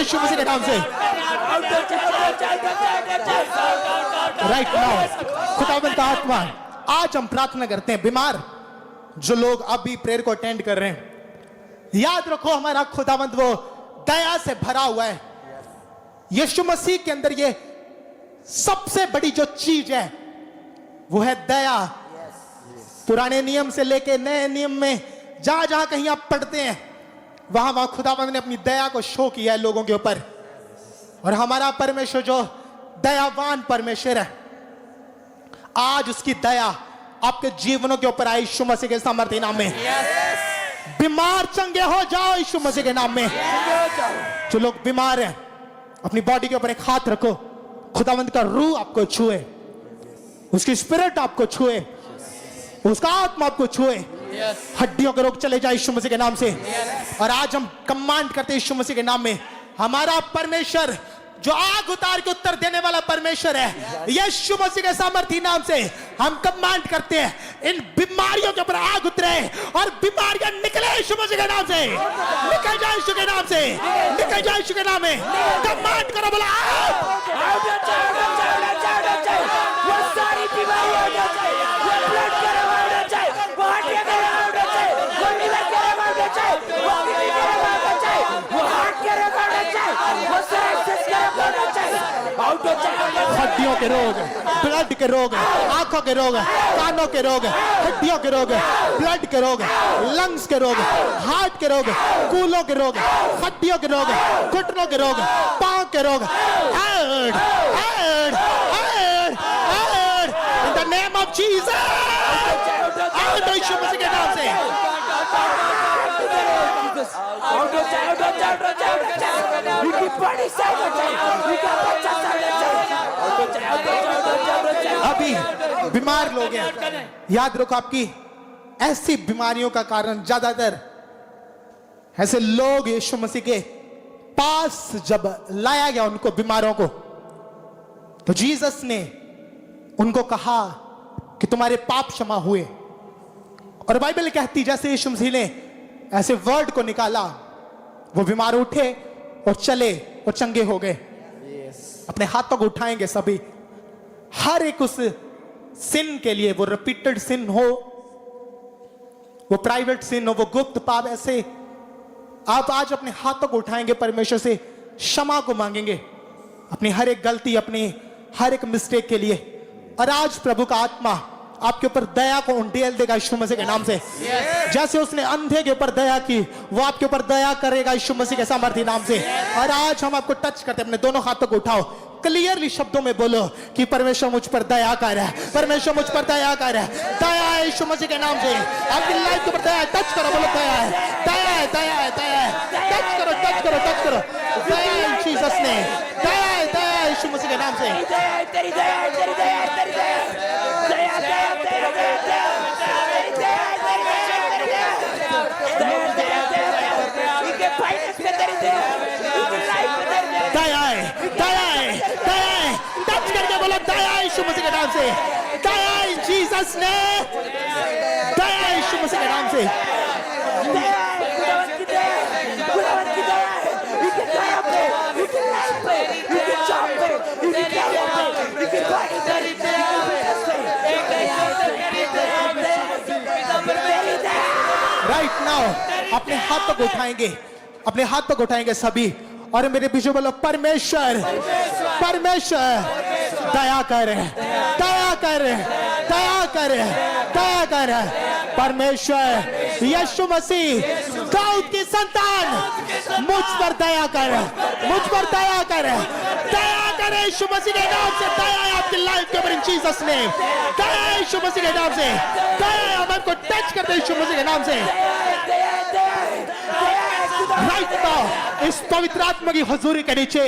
यीशु मसीह के नाम से। राइट नाउ खुदावंद का आत्मा, आज हम प्रार्थना करते हैं बीमार जो लोग अभी प्रेयर को अटेंड कर रहे हैं, याद रखो हमारा खुदावंद वो दया से भरा हुआ है। यीशु मसीह के अंदर ये सबसे बड़ी जो चीज है वो है दया। पुराने नियम से लेके नए नियम में जहां जहां कहीं आप पढ़ते हैं वहां वहां खुदावंद ने अपनी दया को शो किया है लोगों के ऊपर। और हमारा परमेश्वर जो दयावान परमेश्वर है, आज उसकी दया आपके जीवनों के ऊपर आई यीशु मसीह के सामर्थ्य नाम में। बीमार चंगे हो जाओ यीशु मसीह के नाम में। जो लोग बीमार हैं अपनी बॉडी के ऊपर एक हाथ रखो, खुदावंद का रूह आपको छुए, उसकी स्पिरिट आपको छुए, उसका आत्मा आपको छुए, हड्डियों के रोग चले जाए यीशु मसीह के नाम से। और आज हम कमांड करते हैं यीशु मसीह के नाम में, हमारा परमेश्वर जो आग उतार के उत्तर देने वाला परमेश्वर है, यीशु मसीह के सामर्थ्य नाम से हम कमांड करते हैं इन बीमारियों के ऊपर आग उतरे और बीमारियां निकले यीशु मसीह के नाम से। निकल जाए यीशु के नाम से, निकल जाए यीशु के नाम में। कमांड करो, बोला वो सारी बीमारियां हो जाए, वो ब्लड के रोग हो जाए, वो हड्डियों के रोग हो जाए, वो लिवर के रोग हो जाए, वो किडनी के रोग हो जाए, वो हार्ट के रोग हो जाए, वो सोराइसिस के रोग हो जाए, आउट हो जाए। हड्डियों के रोग, ब्लड के रोग, आंखों के रोग, कानों के रोग, हड्डियों के रोग, ब्लड के रोग, लंग्स के रोग, हार्ट के रोग, कूलों के रोग, हड्डियों के रोग, घुटनों के रोग, पांव के रोग, in the name of Jesus, यीशु मसीह के नाम से। अभी बीमार लोग हैं, याद रखो आपकी ऐसी बीमारियों का कारण ज्यादातर ऐसे लोग यीशु मसीह के पास जब लाया गया उनको बीमारों को, तो जीसस ने उनको कहा कि तुम्हारे पाप क्षमा हुए। और बाइबल कहती जैसे यीशु मसीह ने ऐसे वर्ड को निकाला, वो बीमार उठे और चले और चंगे हो गए। अपने हाथों को उठाएंगे सभी, हर एक उस सिन के लिए, वो रिपीटेड सिन हो, वो प्राइवेट सिन हो, वो गुप्त पाप, ऐसे आप आज अपने हाथों को उठाएंगे, परमेश्वर से क्षमा को मांगेंगे अपनी हर एक गलती, अपनी हर एक मिस्टेक के लिए। और आज प्रभु का आत्मा आपके ऊपर दया को उंडेल देगा यीशु मसीह के नाम से। जैसे उसने अंधे के ऊपर दया की, वो आपके ऊपर दया करेगा यीशु मसीह के सामर्थ्य नाम से। और आज हम आपको टच करते हैं, अपने दोनों हाथों को उठाओ, क्लियरली शब्दों में बोलो कि परमेश्वर मुझ पर दया कर रहा है, परमेश्वर मुझ पर दया कर रहा है। दया है यीशु मसीह के नाम से, आपकी लाइफ के ऊपर दया है। टच करो, बोलो दया है, दया है, दया है, दया है। टच करो, टच करो, टच करो। दया है जीसस ने, दया है, दया है यीशु मसीह के नाम से। तेरी दया है, तेरी दया है, तेरी दया है, दया दया दया दया तेरी दया है, तेरी दया है, तेरी दया है, दया दया दया इनके फाइनेंस में तेरी दया है, इनकी लाइफ में तेरी दया है, दया है, दया है, दया है। टच करके बोलो दया है यीशु मसीह के नाम से, दया है जीसस ने, दया है यीशु मसीह के नाम से। दया है, खुदावंद की दया है, खुदावंद की दया है, इनकी दया पे, इनकी लाइफ पे, इनकी जॉब पे, इनकी दया पे, इनकी बॉडी पे, तेरी दया राइट नाउ अपने हाथों को उठाएंगे, अपने हाथों को उठाएंगे सभी, और मेरे पीछे बोलो परमेश्वर, परमेश्वर दया कर, दया कर, दया कर, दया कर। परमेश्वर यीशु मसीह दाऊद की संतान, मुझ पर दया कर, मुझ पर दया कर, दया कर यीशु मसीह के नाम से। दया है आपकी लाइफ के ऊपर इन जीसस ने, दया है यीशु मसीह के नाम से, दया है। हम आपको टच करते हैं यीशु मसीह के नाम से। राइट नाउ इस पवित्र आत्मा की हुजूरी के नीचे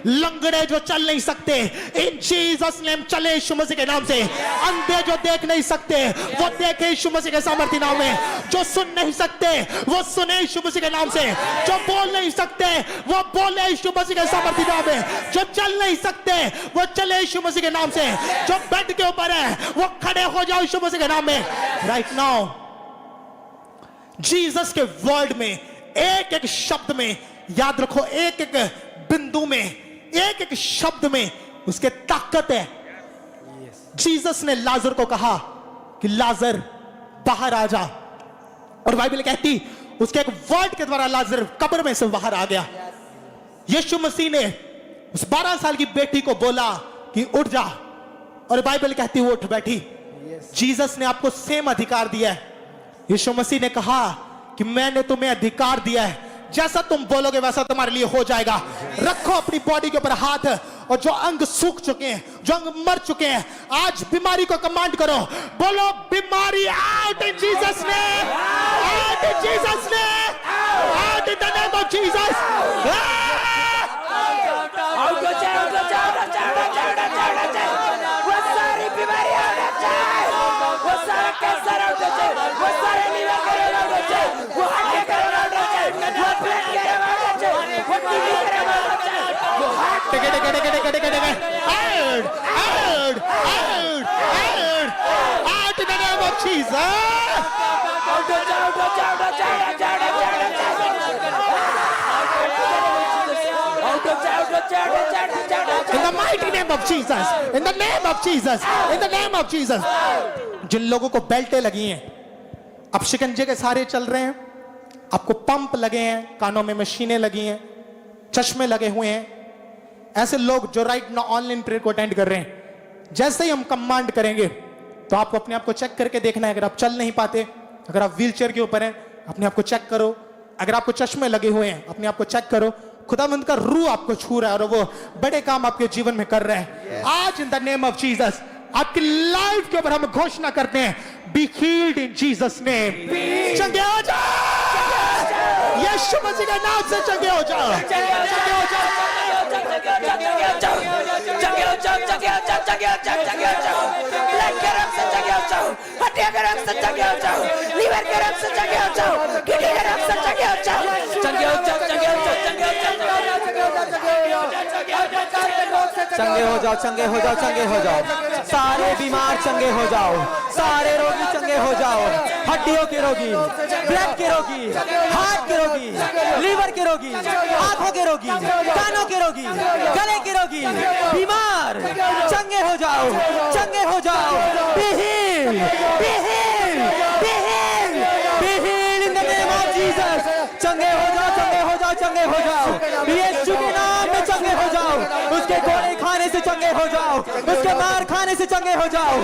लंगड़े जो चल नहीं सकते, इन जीसस नेम चले यीशु मसीह के नाम से। अंधे जो देख नहीं सकते वो देखे यीशु मसीह के सामर्थ्य नाम में। जो सुन नहीं सकते वो सुने यीशु मसीह के नाम से। जो बोल नहीं सकते वो बोले यीशु मसीह के सामर्थ्य नाम में। जो चल नहीं सकते वो चले यीशु मसीह के नाम से। जो बेड के ऊपर है वो खड़े हो जाओ यीशु मसीह के नाम में। राइट नाउ जीसस के वर्ड में एक एक शब्द में याद रखो, एक एक बिंदु में, एक एक शब्द में उसके ताकत है। जीसस ने लाजर को कहा कि लाजर बाहर आ जा, और बाइबल कहती उसके एक वर्ड के द्वारा लाजर कब्र में से बाहर आ गया। यीशु मसीह ने उस 12 साल की बेटी को बोला कि उठ जा, और बाइबल कहती वो उठ बैठी। जीसस ने आपको सेम अधिकार दिया है। यीशु मसीह ने कहा कि मैंने तुम्हें अधिकार दिया है, जैसा तुम बोलोगे वैसा तुम्हारे लिए हो जाएगा। रखो अपनी बॉडी के ऊपर हाथ, और जो अंग सूख चुके हैं, जो अंग मर चुके हैं, आज बीमारी को कमांड करो, बोलो बीमारी out in Jesus name, out in Jesus name, out in the name of Jesus. Out हो जाए, आउट हो जाए, आउट हो जाए, आउट हो जाए, आउट हो जाए, आउट हो जाए। वो सारी बीमारी आउट हो जाए, वो सारा कैंसर आउट हो जाए, वो सारे लीवर कैंसर आउट हो जाए, वो हार्ट कैंसर आउट हो जाए, वो ब्लड कैंसर आउट हो जाए, वो किडनी कैंसर आउट हो जाए, वो heart out, out in the name of Jesus. Out हो जाए, आउट हो जाए, आउट हो जाए, आउट हो जाए, आउट हो जाए, आउट हो जाए, आउट हो जाए, आउट हो जाए, आउट हो जाए। In the mighty name of Jesus, in the name of Jesus, in the name of Jesus. जिन लोगों को बेल्टें लगी हैं, अब शिकंजे के सारे चल रहे हैं, आपको पंप लगे हैं, कानों में मशीनें लगी हैं, चश्मे लगे हुए हैं, ऐसे लोग जो राइट नाउ ऑनलाइन प्रेयर को अटेंड कर रहे हैं, जैसे ही हम कमांड करेंगे तो आपको अपने आप को चेक करके देखना है। अगर आप चल नहीं पाते, अगर आप व्हीलचेयर के ऊपर हैं, अपने आप को चेक करो। अगर आपको चश्मे लगे हुए हैं, अपने आप को चेक करो। खुदावंद का रूह आपको छू रहा है और वो बड़े काम आपके जीवन में कर रहा है। आज in the name of Jesus आपकी लाइफ के ऊपर हम घोषणा करते हैं, be healed in Jesus name. चंगे हो जाओ, यीशु मसीह के नाम से चंगे हो जाओ, चंगे हो जाओ, चंगे हो जाओ, चंगे हो जाओ, चंगे हो जाओ। सारे बीमार चंगे हो जाओ, सारे रोगी चंगे हो जाओ। हड्डियों के रोगी, ब्लड के रोगी, हार्ट के रोगी, लीवर के रोगी, आंखों के रोगी, कानों के रोगी, गले के रोगी, बीमार चंगे हो जाओ, चंगे हो जाओ। Be healed, be healed, be healed, be healed in the name of Jesus. चंगे हो जाओ, चंगे हो जाओ, चंगे हो जाओ। यीशु के नाम में चंगे हो जाओ। उसके गोले खाने से चंगे हो जाओ, उसके मार खाने से चंगे हो जाओ।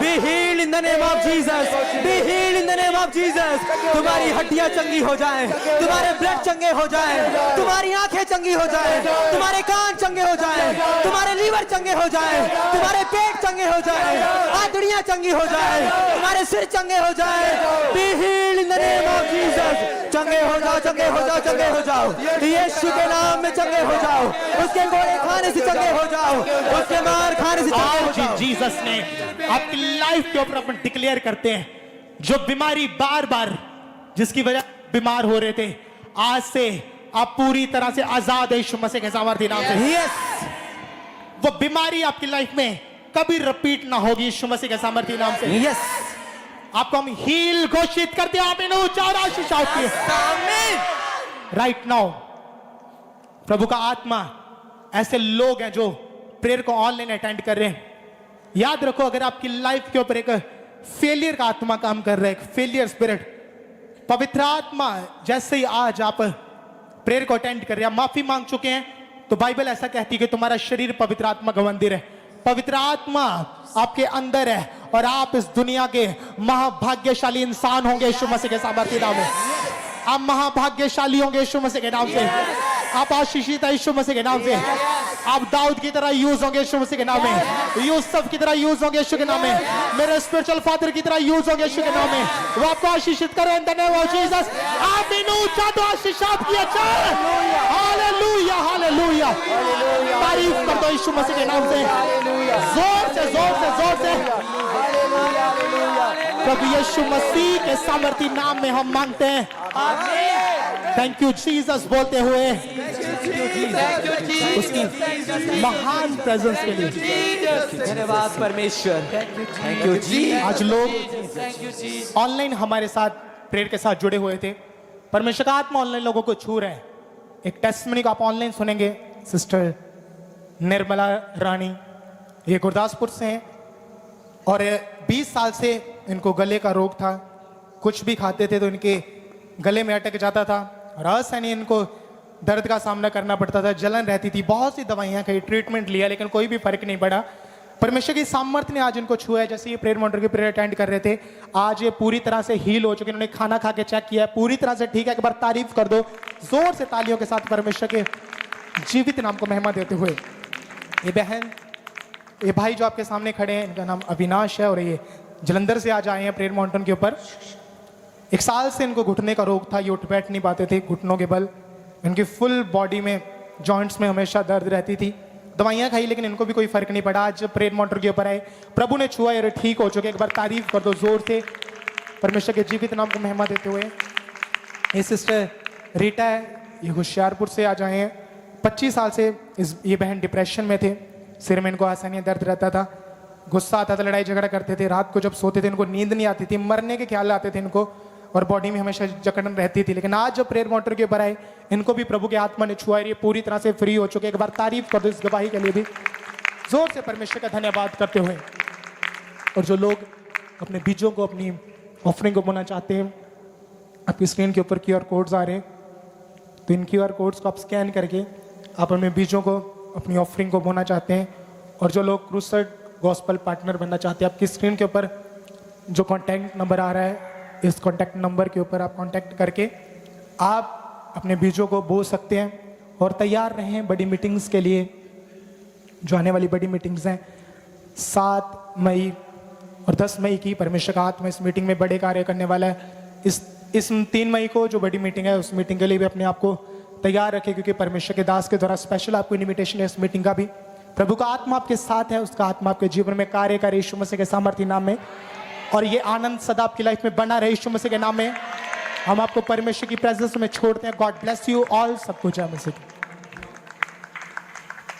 Be healed in the name of Jesus. Be healed in the name of Jesus. तुम्हारी हड्डियां चंगी हो जाएं, तुम्हारे ब्लड चंगे हो जाएं, तुम्हारी आंखें चंगी हो जाएं, तुम्हारे कान चंगे हो जाएं, तुम्हारे लीवर चंगे हो जाएं, तुम्हारे पेट चंगे हो जाएं, आंतड़ियां चंगी हो जाएं, तुम्हारे सिर चंगे हो जाएं। Be healed in the name of Jesus. चंगे हो जाओ, चंगे हो जाओ, चंगे हो जाओ। यीशु के नाम में चंगे हो जाओ। उसके गोले खाने से चंगे हो जाओ, उसके मार खाने से चंगे हो जाओ। जीसस ने आपकी लाइफ के ऊपर अपन डिक्लेयर करते हैं, जो बीमारी बार बार जिसकी वजह बीमार हो रहे थे, आज से आप पूरी तरह से आजाद है यीशु मसीह के सामर्थ्य नाम से। Yes. वो बीमारी आपकी लाइफ में कभी रिपीट ना होगी यीशु मसीह के सामर्थ्य नाम से। Yes. आपको हम हील घोषित करते हैं। आप इन उच्चार आशीष आती है राइट नाउ। प्रभु का आत्मा, ऐसे लोग हैं जो प्रेयर को ऑनलाइन अटेंड कर रहे हैं। याद रखो, अगर आपकी लाइफ के ऊपर एक फेलियर का आत्मा काम कर रहा है, एक फेलियर स्पिरिट, पवित्र आत्मा जैसे ही आज आप प्रेयर को अटेंड कर रहे हैं, माफी मांग चुके हैं, तो बाइबल ऐसा कहती है कि तुम्हारा शरीर पवित्र आत्मा का मंदिर है। पवित्र आत्मा आपके अंदर है और आप इस दुनिया के महाभाग्यशाली इंसान होंगे यीशु मसीह के सामर्थ्य नाम में। आप महाभाग्यशाली होंगे यीशु मसीह के नाम से। आप आशीषित है यीशु मसीह के नाम से। आप दाऊद की तरह यूज होंगे यीशु मसीह के नाम में। यूसुफ की तरह यूज होंगे यीशु के नाम में। मेरे स्पिरिचुअल फादर की तरह यूज होंगे यीशु के नाम में। वो आपको आशीषित करें इन द नेम ऑफ जीसस। आप इन ऊंचा तो आशीष आपकी अच्छा है। Hallelujah, hallelujah. तारीफ कर दो यीशु मसीह के नाम से। जोर से, जोर से, जोर से। प्रभु यीशु मसीह के सामर्थ्य नाम में हम मांगते हैं। थैंक यू जीसस बोलते हुए उसकी महान प्रेजेंस के लिए धन्यवाद परमेश्वर। थैंक यू जी। आज लोग ऑनलाइन हमारे साथ प्रेयर के साथ जुड़े हुए थे। परमेश्वर का आत्मा ऑनलाइन लोगों को छू रहे हैं। एक टेस्टमनी को आप ऑनलाइन सुनेंगे, सिस्टर निर्मला रानी, ये गुरदासपुर से हैं और 20 साल से इनको गले का रोग था। कुछ भी खाते थे तो इनके गले में अटक जाता था और असहनीय इनको दर्द का सामना करना पड़ता था, जलन रहती थी, बहुत सी दवाइयाँ खाई, ट्रीटमेंट लिया, लेकिन कोई भी फर्क नहीं पड़ा। परमेश्वर की सामर्थ्य ने आज इनको छुआ है। जैसे ये प्रेयर मॉनिटर की प्रेयर अटेंड कर रहे थे, आज ये पूरी तरह से हील हो चुके। इन्होंने खाना खा के चेक किया है, पूरी तरह से ठीक है। एक बार तारीफ कर दो जोर से तालियों के साथ परमेश्वर के जीवित नाम को महिमा देते हुए। ये बहन, ये भाई जो आपके सामने खड़े हैं, इनका नाम अविनाश है और ये जलंधर से आज आए हैं प्रेयर माउंटेन के ऊपर। 1 साल से इनको घुटने का रोग था, ये उठ बैठ नहीं पाते थे घुटनों के बल। इनकी फुल बॉडी में, जॉइंट्स में हमेशा दर्द रहती थी, दवाइयाँ खाई लेकिन इनको भी कोई फर्क नहीं पड़ा। आज प्रेयर माउंटेन के ऊपर आए, प्रभु ने छुआ, ये ठीक हो चुके। एक बार तारीफ कर दो जोर से परमेश्वर के जीवित नाम को महिमा देते हुए। ये सिस्टर रीटा है, ये होशियारपुर से आज आए हैं। 25 साल से ये बहन डिप्रेशन में थे, सिर में इनको आसानी दर्द रहता था, गुस्सा आता था, लड़ाई झगड़ा करते थे, रात को जब सोते थे इनको नींद नहीं आती थी, मरने के ख्याल आते थे इनको और बॉडी में हमेशा जकड़न रहती थी। लेकिन आज जब प्रेयर मॉनिटर के ऊपर आए, इनको भी प्रभु के आत्मा ने छुआ, ये पूरी तरह से फ्री हो चुके। एक बार तारीफ कर दो इस गवाही के लिए भी जोर से परमेश्वर का धन्यवाद करते हुए। और जो लोग अपने बीजों को, अपनी ऑफरिंग को बोना चाहते हैं, आपकी स्क्रीन के ऊपर QR कोड्स आ रहे हैं, तो इन QR कोड्स को आप स्कैन करके आप अपने बीजों को, अपनी ऑफरिंग को बोना चाहते हैं। और जो लोग क्रूसेड गॉस्पेल पार्टनर बनना चाहते हैं, आपकी स्क्रीन के ऊपर जो कॉन्टैक्ट नंबर आ रहा है, इस कॉन्टैक्ट नंबर के ऊपर आप कॉन्टैक्ट करके आप अपने बीजों को बो सकते हैं। और तैयार रहें बड़ी मीटिंग्स के लिए, जो आने वाली बड़ी मीटिंग्स हैं 7 मई और 10 मई की। परमेश्वर का आत्मा इस मीटिंग में बड़े कार्य करने वाला है। इस 3 मई को जो बड़ी मीटिंग है, उस मीटिंग के लिए भी अपने आप को तैयार रखें, क्योंकि परमेश्वर के दास के द्वारा स्पेशल आपको इनविटेशन है इस मीटिंग का भी। प्रभु का आत्मा आपके साथ है, उसका आत्मा आपके जीवन में कार्य करे यीशु मसीह के सामर्थ्य नाम में। और ये आनंद सदा आपकी लाइफ में बना रहे यीशु मसीह के नाम में। हम आपको परमेश्वर की प्रेजेंस में छोड़ते हैं। God bless you all. सबको जय मसीह।